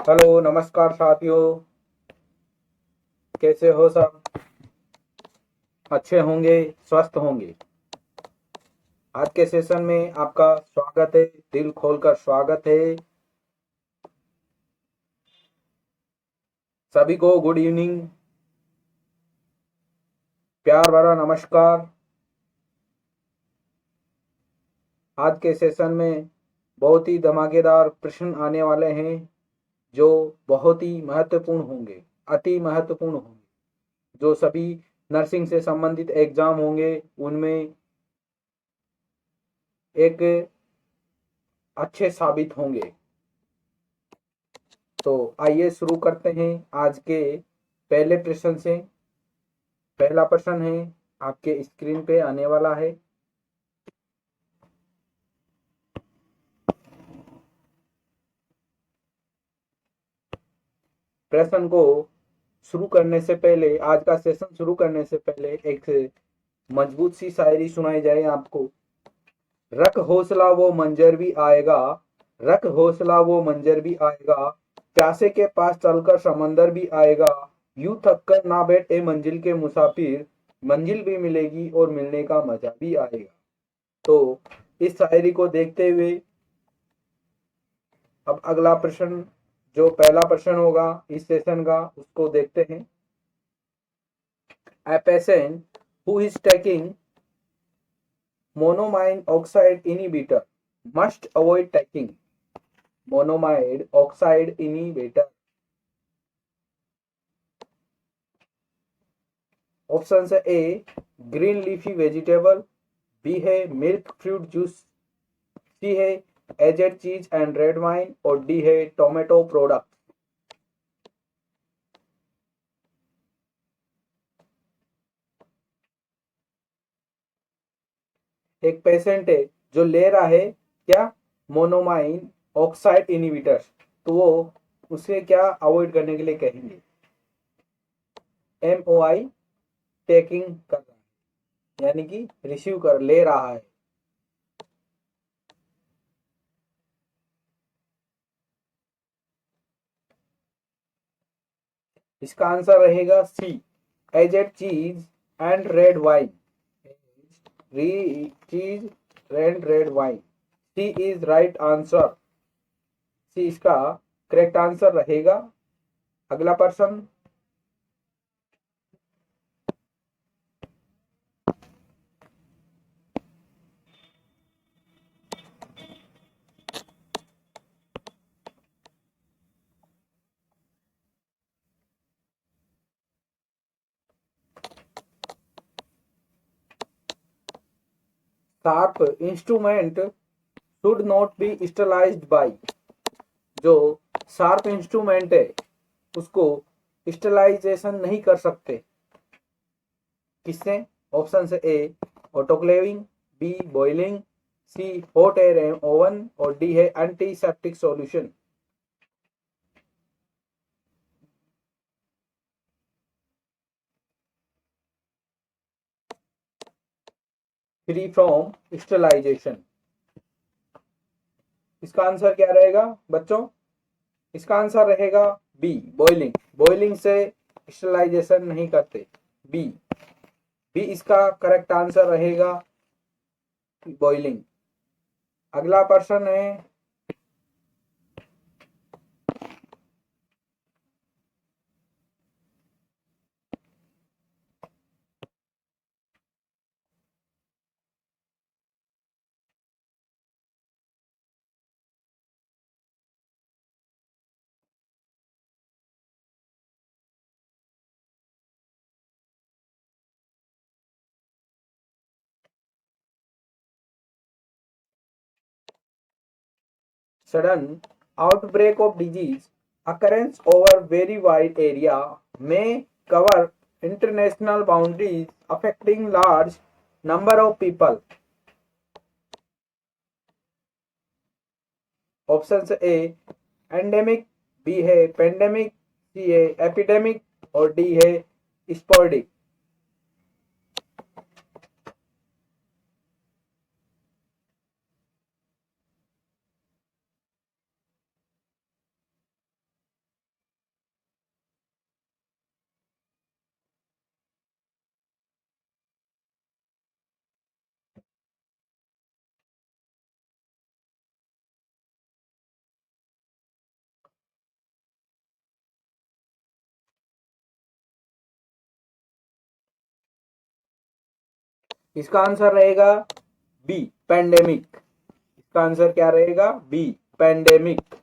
Hello, नमस्कार साथियों। कैसे हो सब? अच्छे होंगे, स्वस्थ होंगे। आज के सेशन में आपका स्वागत है, दिल खोलकर स्वागत है। सभी को गुड इवनिंग, प्यार भरा नमस्कार। आज के सेशन में बहुत ही धमाकेदार प्रश्न आने वाले हैं जो बहुत ही महत्वपूर्ण होंगे, अति महत्वपूर्ण होंगे। जो सभी नर्सिंग से संबंधित एग्जाम होंगे उनमें एक अच्छे साबित होंगे। तो आइए शुरू करते हैं आज के पहले प्रश्न से। पहला प्रश्न है, आपके स्क्रीन पे आने वाला है। प्रश्न को शुरू करने से पहले, आज का सेशन शुरू करने से पहले एक मजबूत सी शायरी सुनाई जाए आपको। रख हौसला वो मंजर भी आएगा, रख हौसला वो मंजर भी आएगा, प्यासे के पास चलकर समंदर भी आएगा। यूं थक कर ना बैठ ए मंजिल के मुसाफिर, मंजिल भी मिलेगी और मिलने का मजा भी आएगा। तो इस शायरी को देखते हुए अब अगला प्रश्न, जो पहला प्रश्न होगा इस सेशन का, उसको देखते हैं। A patient who is taking monoamine oxide inhibitor must avoid taking monoamide oxide inhibitor. Option है ए ग्रीन लीफी वेजिटेबल, बी है मिल्क फ्रूट जूस, सी है aged cheese and red wine और डी है टोमेटो प्रोडक्ट। एक पेशेंट है जो ले रहा है क्या, मोनोमाइन ऑक्साइड इनहिबिटर, तो वो उसे क्या अवॉइड करने के लिए कहेंगे? MOI टेकिंग कर रहा है, यानी कि रिसीव कर ले रहा है। इसका आंसर रहेगा C, aged cheese and red wine. Cheese and red wine, C is right answer. C इसका करेक्ट आंसर रहेगा। अगला प्रश्न। Sharp instrument should not be sterilised by. जो शार्प इंस्ट्रूमेंट है उसको स्टरलाइजेशन नहीं कर सकते। किससे? ऑप्शन से A autoclaving, B boiling, C hot air oven और डी है antiseptic solution. Free from sterilisation. इसका आंसर क्या रहेगा बच्चों? इसका आंसर रहेगा बी बॉइलिंग। बॉइलिंग से स्टरलाइजेशन नहीं करते। बी बी इसका करेक्ट आंसर रहेगा, बॉइलिंग। अगला प्रश्न है। Sudden outbreak of disease occurrence over very wide area may cover international boundaries affecting large number of people. Option A endemic, B है pandemic, C है एपिडेमिक और डी है स्पोर्डिक। इसका आंसर रहेगा बी, पैंडेमिक। इसका आंसर क्या रहेगा? B, pandemic.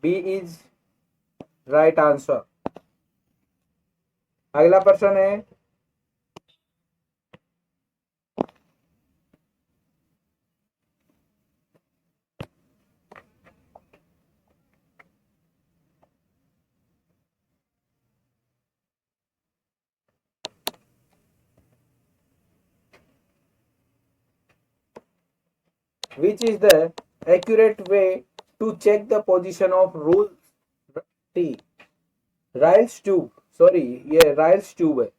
B is right answer. अगला प्रश्न है, which is the accurate way to check the position of rule T? Ryle's tube, sorry ये राइल्स ट्यूब है।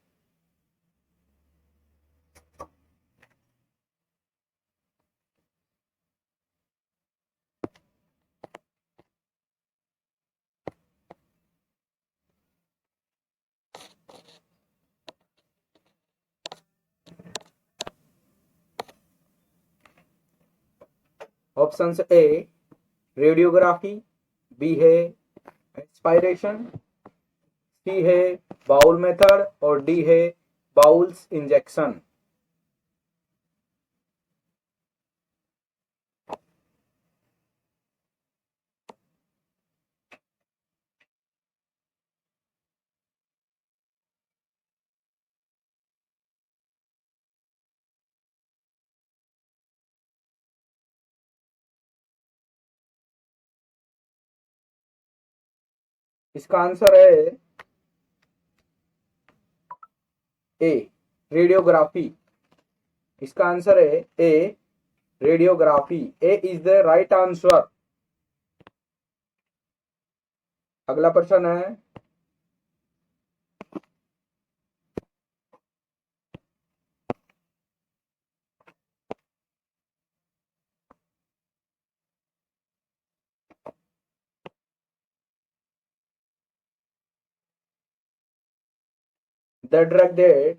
ऑप्शन ए रेडियोग्राफी, बी है एस्पायरेशन, सी है बाउल मेथड और D है bowels injection. इसका आंसर है ए, रेडियोग्राफी। इसका answer है A, radiography. A is the right answer. अगला प्रश्न है, the drug that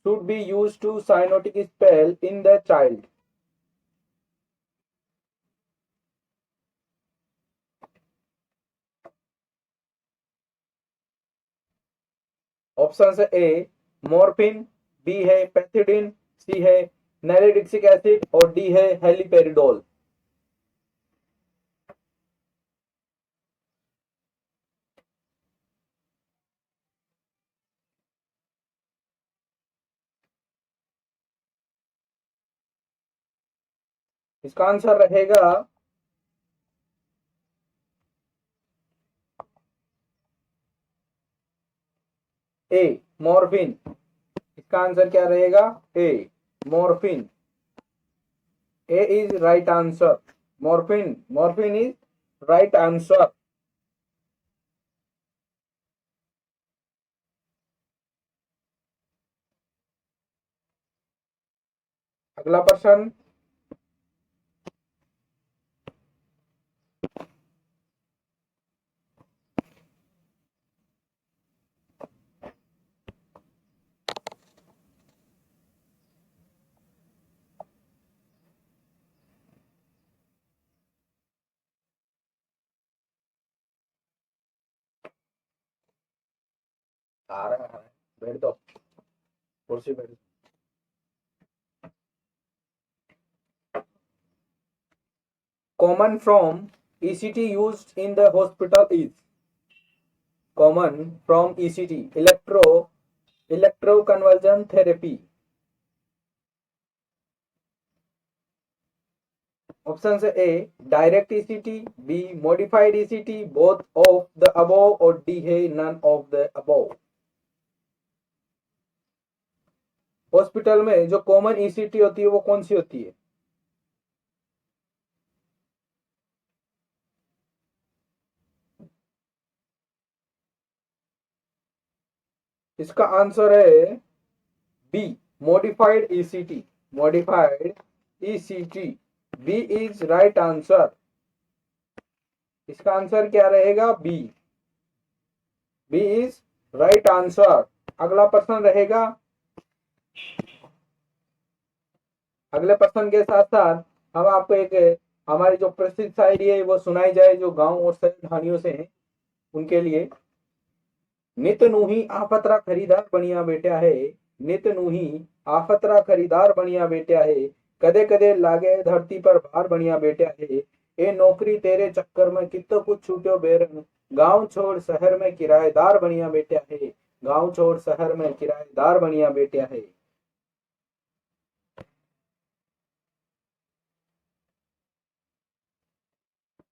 should be used to cyanotic spell in the child? Option A morphine, B है पैथिडिन, सी है नैलिडिक्सिक एसिड और डी है हेलिपेरिडोल। इसका आंसर रहेगा ए, मॉर्फिन। इसका आंसर क्या रहेगा? A, morphine. A is right answer. Morphine, morphine is right answer. अगला प्रश्न, आ रहा है, बैठ दो, कुर्सी बैठ। Common from ECT used in the hospital is? Common from ECT, electroconvulsion therapy. Options A direct ECT, B modified ECT, both of the above और D है none of the above। Hospital में जो कॉमन ईसीटी होती है वो कौन सी होती है? इसका आंसर है B, modified ECT. Modified ECT, B is right answer. इसका आंसर क्या रहेगा? B, B is right answer. अगला प्रश्न रहेगा, अगले प्रश्न के साथ साथ हम आपको एक हमारी जो प्रसिद्ध शायरी है वो सुनाई जाए जो गांव और शहर कहानियों से है उनके लिए। नित नूही आफतरा खरीदार बनिया बेटा है, नित नूही आफतरा खरीदार बनिया बेटा है, कदे कदे लागे धरती पर भार बनिया बेटा है, ए नौकरी तेरे चक्कर में कितो कुछ छूटो बेरन, गांव छोड़ शहर में किराएदार बनिया बेटा है, गांव छोड़ शहर में किराएदार बनिया बेटा है।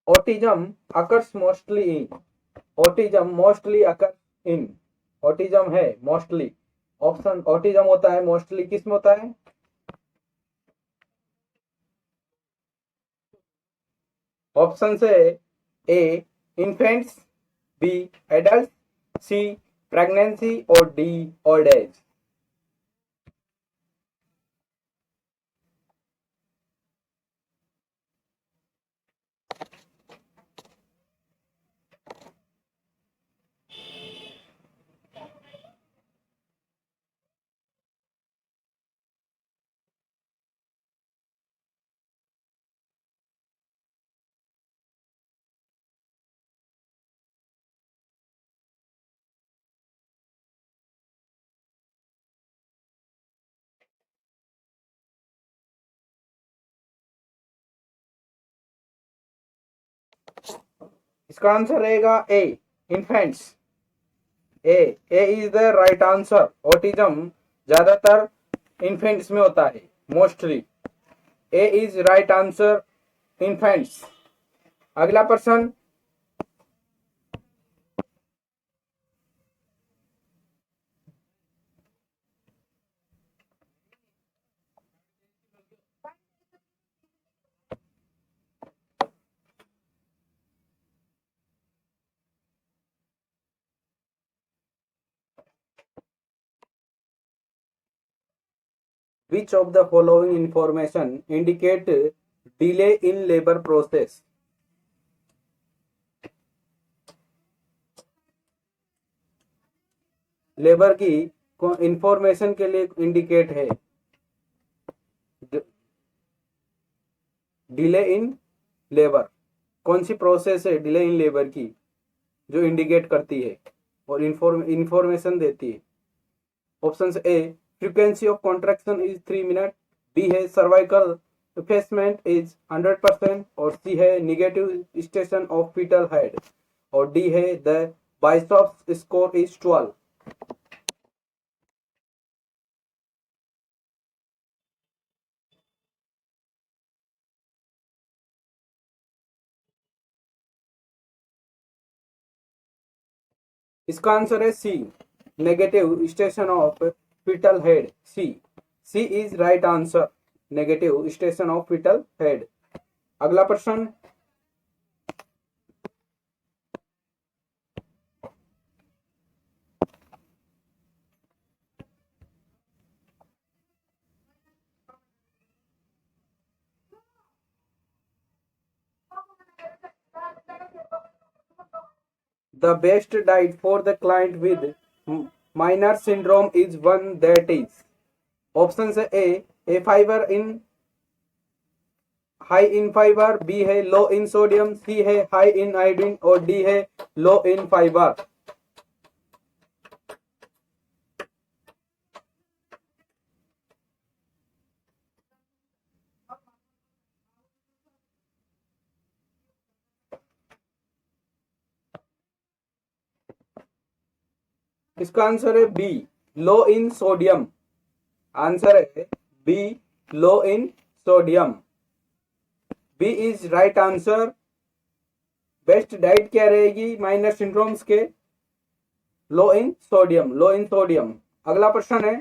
Autism occurs mostly in, autism mostly occur in, autism है मोस्टली, ऑप्शन ऑटिज्म होता है मोस्टली किस में होता है? ऑप्शन से A infants, B adult, C pregnancy और डी ओल्ड एज। इसका आंसर रहेगा A infants. A is the right answer. Autism ज्यादातर इन्फेंट्स में होता है mostly. A is right answer infants. अगला प्रश्न, which of the following information indicate delay in labor process? Labour की इंफॉर्मेशन के लिए इंडिकेट है डिले इन लेबर। कौन सी प्रोसेस है डिले इन लेबर की जो इंडिकेट करती है और इंफॉर्मेशन देती है? Option A frequency of contraction is 3 minute, B है सर्वाइकल इफेसमेंट इज 100%, और सी है negative station of fetal head, और डी है द बाइसॉप्स स्कोर इज 12। इसका आंसर है C negative station of fetal head. C is right answer, negative station of fetal head. अगला प्रश्न, the best diet for the client with minor syndrome is one that is? Option से A fibre in high in fibre, B है low in sodium, C है high in iodine, और D है low in fibre. इसका answer है B low in sodium. Answer है B low in sodium. B is right answer. Best diet क्या रहेगी minor syndromes के? Low in sodium, low in sodium. अगला प्रश्न है,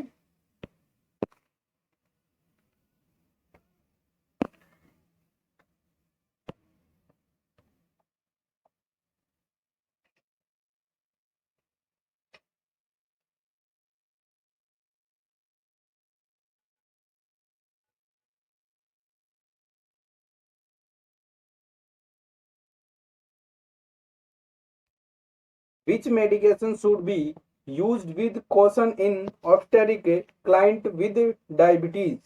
which medication should be used with caution in obstetric client with diabetes?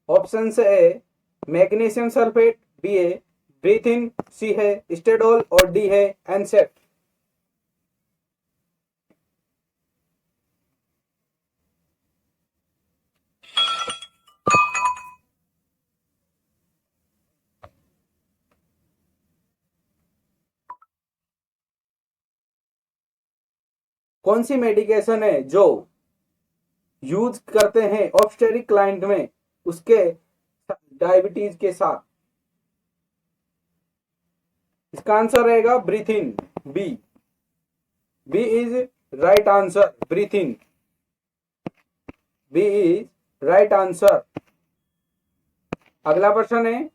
Option से ए magnesium sulphate, B है ब्रीथिन, सी है स्टेडोल, और डी है एनसेट। कौन सी मेडिकेशन है जो यूज करते हैं ऑब्स्टेरिक क्लाइंट में उसके डायबिटीज के साथ? इसका आंसर रहेगा breathe in, B. B is right answer, breathe in, B is right answer. अगला प्रश्न है,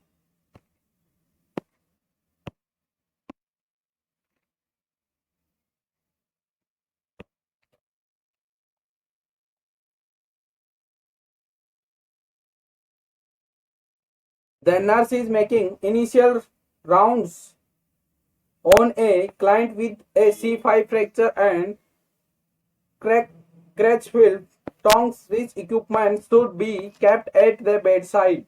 the nurse is making initial rounds on a client with a C5 fracture and Crutchfield tongs. Which equipment should be kept at the bedside?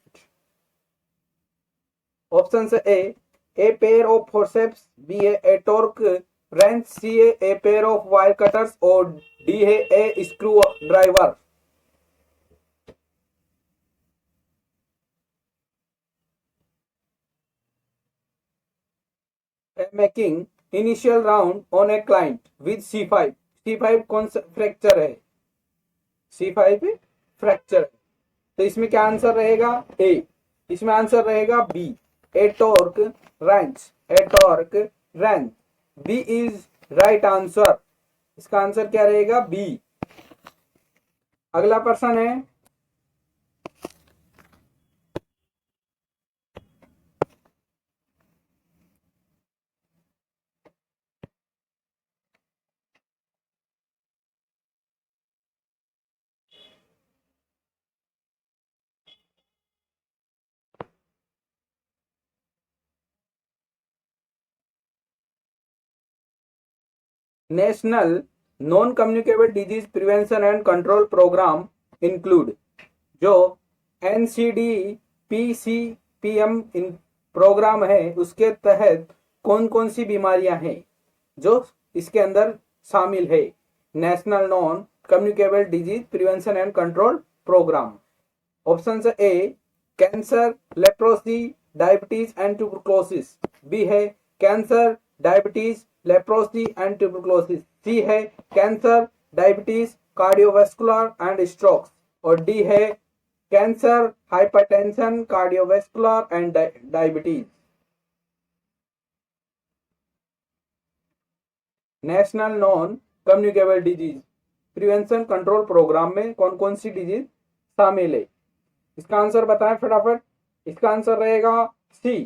Options A pair of forceps, B a torque wrench, C a pair of wire cutters, or D a screwdriver. Making initial round on a client with C5. C5 कौन सा fracture है? C5 fracture. तो इसमें क्या answer रहेगा? ए। इसमें answer रहेगा B, a torque wrench, a torque wrench. B is right answer. इसका आंसर क्या रहेगा? बी। अगला प्रश्न है, national non communicable disease prevention and control programme include, जो NCDPCPM प्रोग्राम है उसके तहत कौन कौन सी बीमारियां हैं जो इसके अंदर शामिल है? National non communicable disease prevention and control programme. Option A cancer, leprosy, diabetes and tuberculosis, B है cancer, diabetes, leprosy and tuberculosis, C है cancer, diabetes, cardiovascular and strokes, और डी है cancer, hypertension, cardiovascular and diabetes. National non communicable disease prevention control programme में कौन कौन सी disease शामिल है? इसका आंसर बताएं फटाफट। इसका आंसर रहेगा C,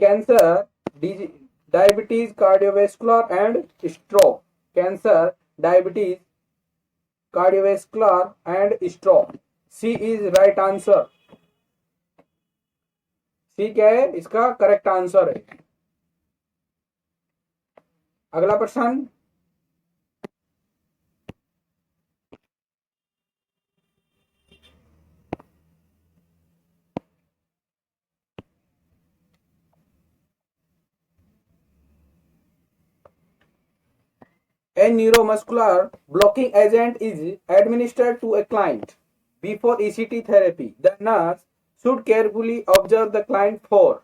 cancer, diabetes, cardiovascular and stroke. Cancer, diabetes, cardiovascular and stroke. C is right answer. C क्या है? इसका करेक्ट आंसर है। अगला प्रश्न, a neuromuscular blocking agent is administered to a client before ECT therapy. The nurse should carefully observe the client for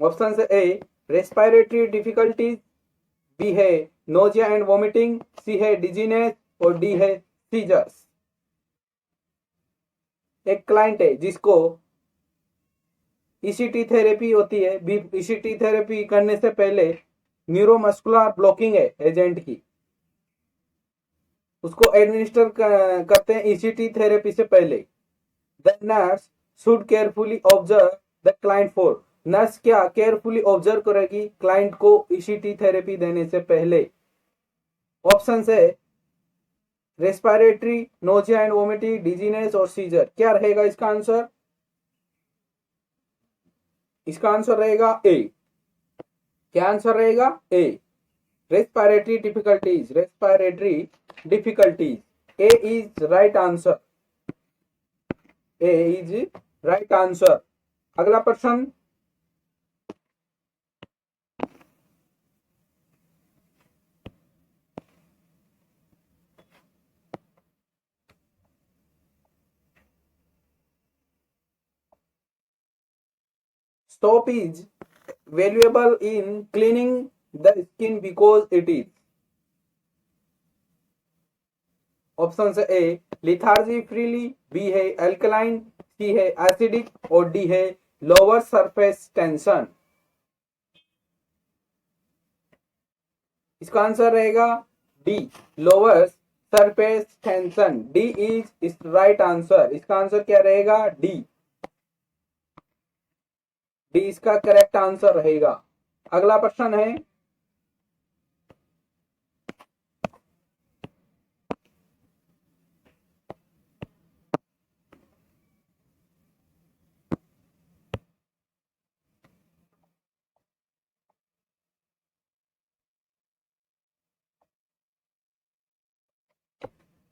options A respiratory difficulties, B है nausea and vomiting, C है dizziness, और D है seizures। एक client है जिसको ECT therapy होती है, ECT therapy करने से पहले न्यूरोमस्कुलर ब्लॉकिंग है एजेंट की, उसको एडमिनिस्टर करते हैं ईसीटी थेरेपी से पहले। The nurse should carefully observe the client for, nurse क्या केयरफुली ऑब्जर्व करेगी क्लाइंट को ईसीटी थेरेपी देने से पहले? ऑप्शन है respiratory, nausea and vomiting, dizziness और सीजर। क्या रहेगा इसका आंसर? इसका आंसर रहेगा ए। क्या आंसर रहेगा? A, respiratory difficulties, respiratory difficulties. A is right answer, A is right answer. अगला प्रश्न, soap is valuable in cleaning the skin because it is option A lethargy freely, B है alkaline, C है acidic और D है lower surface tension. इसका answer रहेगा D, lower surface tension. D is right answer. इसका answer क्या रहेगा? D. D इसका करेक्ट आंसर रहेगा। अगला प्रश्न है,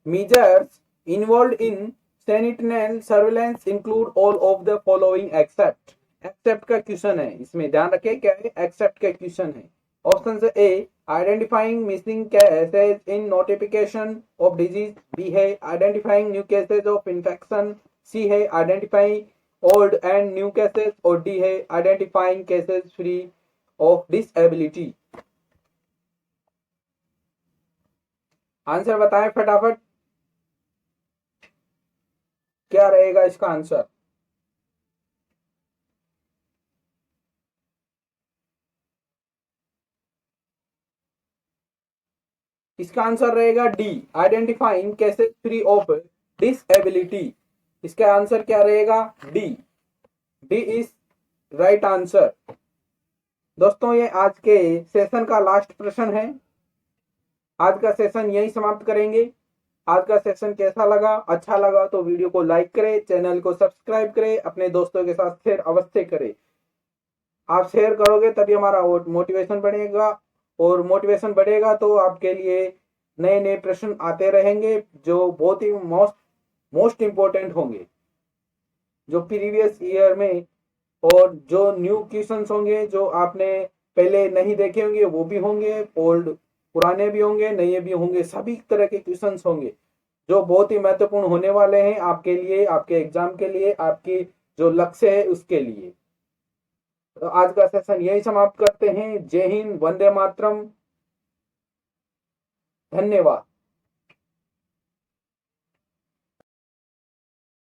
measures involved in sentinel surveillance include all of the following except। Except का क्वेश्चन है, इसमें ध्यान रखें क्या है, एक्सेप्ट का क्वेश्चन है। ऑप्शन से A identifying missing cases in notification of disease, B है identifying new cases of infection, C है identifying old and new cases और डी है identifying cases free of disability. Answer बताएं फटाफट, क्या रहेगा इसका आंसर? इसका आंसर रहेगा D, identifying cases free of disability. इसका आंसर क्या रहेगा? D. D is right answer. दोस्तों ये आज के सेशन का लास्ट प्रश्न है। आज का सेशन यही समाप्त करेंगे। आज का सेशन कैसा लगा? अच्छा लगा तो वीडियो को लाइक करें, चैनल को सब्सक्राइब करें, अपने दोस्तों के साथ शेयर अवश्य करें। आप शेयर करोगे तभी हमारा मोटिवेशन बढ़ेगा, और मोटिवेशन बढ़ेगा तो आपके लिए नए नए प्रश्न आते रहेंगे जो बहुत ही मोस्ट इंपॉर्टेंट होंगे, जो प्रीवियस ईयर में, और जो न्यू क्वेश्चंस होंगे जो आपने पहले नहीं देखे होंगे वो भी होंगे, ओल्ड पुराने भी होंगे, नए भी होंगे, सभी तरह के क्वेश्चंस होंगे जो बहुत ही महत्वपूर्ण होने वाले हैं आपके लिए, आपके एग्जाम के लिए, आपकी जो लक्ष्य है उसके लिए। तो आज का सेशन यही समाप्त करते हैं। जय हिंद, वंदे मातरम, धन्यवाद।